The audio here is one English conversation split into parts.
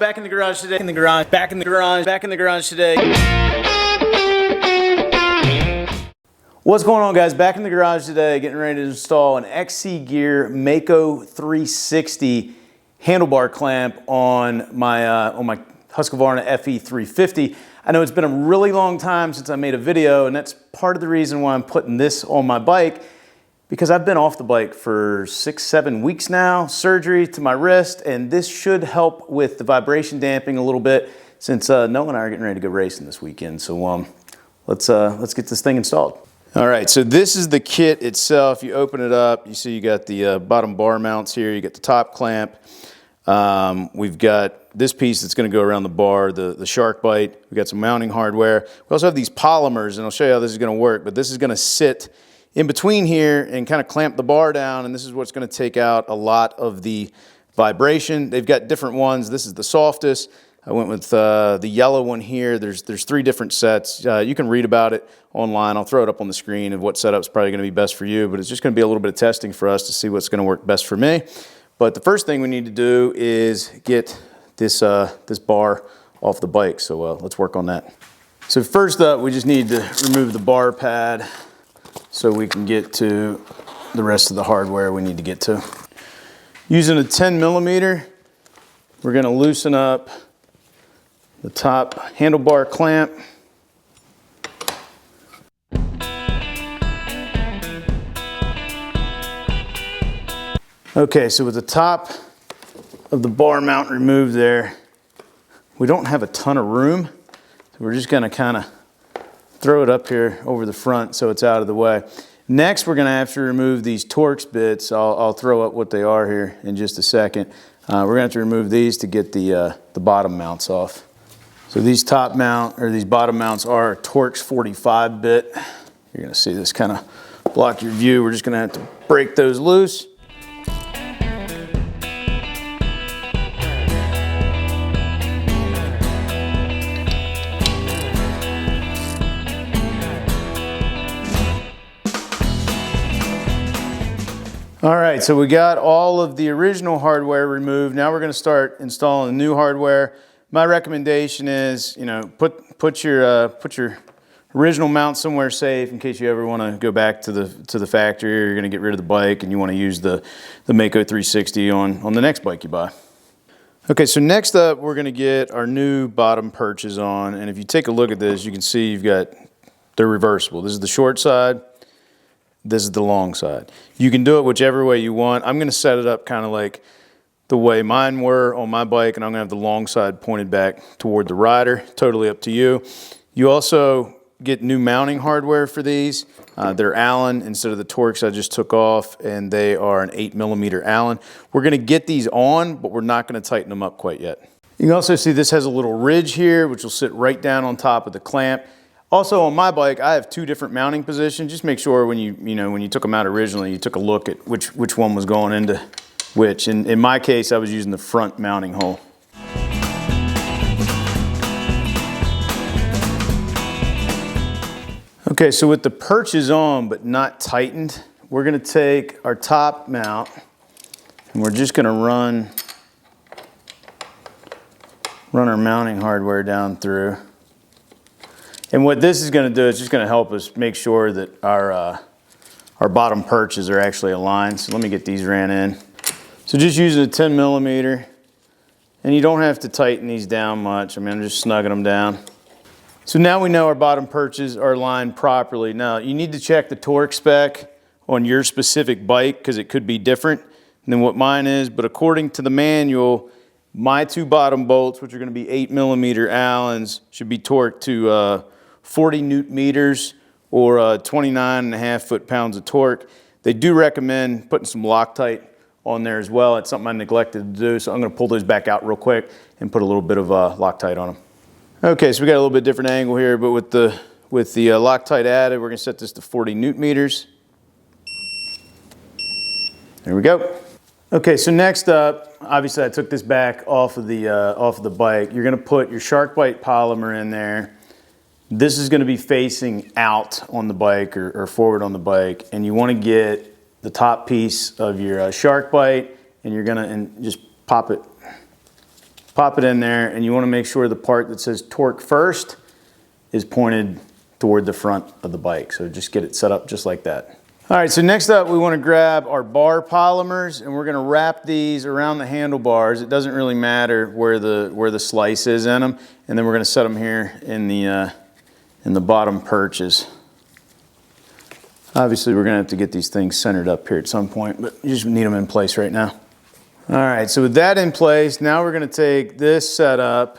Back in the garage today, back in the garage today. What's going on, guys? Back in the garage today, getting ready to install an XC Gear Mako 360 handlebar clamp on my Husqvarna FE350. I know it's been a really long time since I made a video, and that's part of the reason why I'm putting this on my bike, because I've been off the bike for 6-7 weeks now, surgery to my wrist, and this should help with the vibration damping a little bit, since Noah and I are getting ready to go racing this weekend. So let's get this thing installed. All right, so this is the kit itself. You open it up, you see you got the bottom bar mounts here, you got the top clamp. We've got this piece that's going to go around the bar, the shark bite. We've got some mounting hardware. We also have these polymers, and I'll show you how this is going to work, but this is going to sit in between here and kind of clamp the bar down, and this is what's going to take out a lot of the vibration. They've got different ones. This is the softest. I went with the yellow one here. There's 3 different sets. You can read about it online. I'll throw it up on the screen of what setup's probably going to be best for you, but it's just going to be a little bit of testing for us to see what's going to work best for me. But the first thing we need to do is get this bar off the bike, so let's work on that. So first up, we just need to remove the bar pad so we can get to the rest of the hardware we need to get to. Using a 10mm, we're going to loosen up the top handlebar clamp. Okay, so with the top of the bar mount removed there, we don't have a ton of room, so we're just going to kind of throw it up here over the front so it's out of the way. Next, we're going to have to remove these Torx bits. I'll throw up what they are here in just a second. We're going to have to remove these to get the bottom mounts off. So these bottom mounts are a Torx 45 bit. You're going to see this kind of block your view. We're just going to have to break those loose. All right, so we got all of the original hardware removed. Now we're going to start installing the new hardware. My recommendation is, put your original mount somewhere safe in case you ever want to go back to the factory, or you're going to get rid of the bike and you want to use the Mako 360 on the next bike you buy. Okay, so next up we're going to get our new bottom perches on, and if you take a look at this, you can see they're reversible. This is the short side. This is the long side. You can do it whichever way you want. I'm going to set it up kind of like the way mine were on my bike, and I'm going to have the long side pointed back toward the rider. Totally up to you. You also get new mounting hardware for these. They're Allen instead of the Torx I just took off, and they are an 8mm Allen. We're going to get these on, but we're not going to tighten them up quite yet. You can also see this has a little ridge here, which will sit right down on top of the clamp. Also on my bike, I have 2 different mounting positions. Just make sure when you took them out originally, you took a look at which one was going into which. In my case, I was using the front mounting hole. Okay, so with the perches on but not tightened, we're going to take our top mount and we're just going to run our mounting hardware down through. And what this is going to do is just going to help us make sure that our bottom perches are actually aligned. So let me get these ran in. So just using a 10mm, and you don't have to tighten these down much. I mean, I'm just snugging them down. So now we know our bottom perches are aligned properly. Now you need to check the torque spec on your specific bike because it could be different than what mine is. But according to the manual, my 2 bottom bolts, which are going to be 8mm Allens, should be torqued to 40 newton meters or 29.5 foot-pounds of torque. They do recommend putting some Loctite on there as well. It's something I neglected to do, so I'm going to pull those back out real quick and put a little bit of Loctite on them. Okay, so we got a little bit different angle here, but with the Loctite added, we're going to set this to 40 newton meters. There we go. Okay, so next up, obviously I took this back off of the bike. You're going to put your shark bite polymer in there. This is going to be facing out on the bike or forward on the bike, and you want to get the top piece of your shark bite, and you're going to just pop it pop it in there, and you want to make sure the part that says torque first is pointed toward the front of the bike. So just get it set up just like that. All right, so next up we want to grab our bar polymers, and we're going to wrap these around the handlebars. It doesn't really matter where the slice is in them, and then we're going to set them here in the bottom perches. Obviously we're going to have to get these things centered up here at some point, but you just need them in place right now. All right, so with that in place, now we're going to take this setup,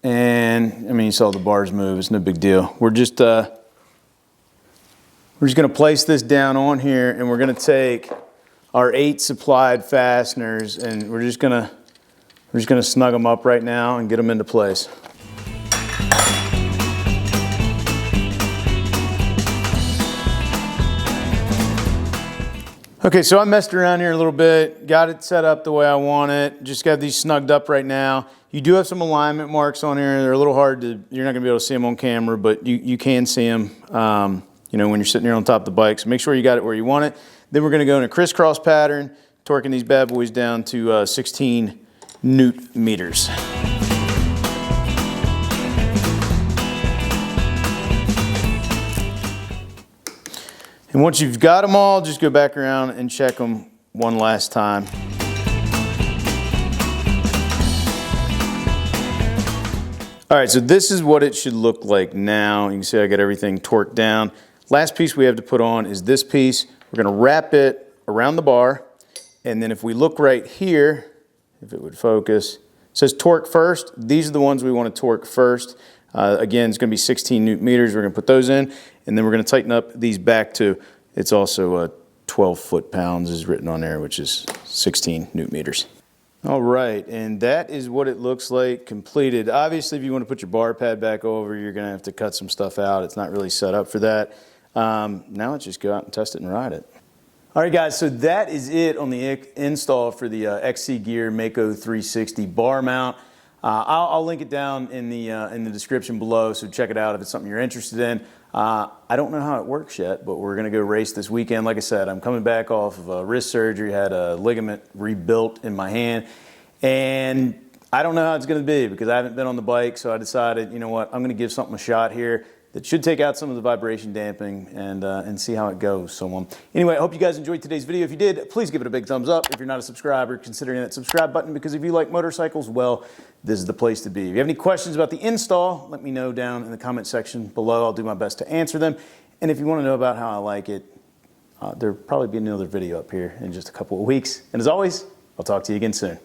and I mean, you saw the bars move, it's no big deal. We're just going to place this down on here, and we're going to take our 8 supplied fasteners, and we're just going to snug them up right now and get them into place. Okay, so I messed around here a little bit, got it set up the way I want it, just got these snugged up right now. You do have some alignment marks on here. They're a little hard to, you're not gonna be able to see them on camera, but you can see them, you know, when you're sitting here on top of the bike. So make sure you got it where you want it. Then we're gonna go in a crisscross pattern, torquing these bad boys down to 16 Newton meters. And once you've got them all, just go back around and check them one last time. All right, so this is what it should look like now. You can see I got everything torqued down. Last piece we have to put on is this piece. We're gonna wrap it around the bar, and then if we look right here, if it would focus, it says torque first. These are the ones we want to torque first. Again, it's going to be 16 Newton meters. We're going to put those in, and then we're going to tighten up these back too. It's also 12 foot-pounds is written on there, which is 16 Newton meters. All right, and that is what it looks like completed. Obviously, if you want to put your bar pad back over, you're going to have to cut some stuff out. It's not really set up for that. Now let's just go out and test it and ride it. All right, guys, so that is it on the install for the XC Gear Mako 360 bar mount. I'll link it down in the description below, so check it out if it's something you're interested in. I don't know how it works yet, but we're going to go race this weekend. Like I said, I'm coming back off of a wrist surgery, had a ligament rebuilt in my hand, and I don't know how it's going to be because I haven't been on the bike, so I decided, you know what, I'm going to give something a shot here that should take out some of the vibration damping and see how it goes. So anyway, I hope you guys enjoyed today's video. If you did, please give it a big thumbs up. If you're not a subscriber, consider that subscribe button, because if you like motorcycles, well, this is the place to be. If you have any questions about the install, let me know down in the comment section below. I'll do my best to answer them. And if you want to know about how I like it, there'll probably be another video up here in just a couple of weeks. And as always, I'll talk to you again soon.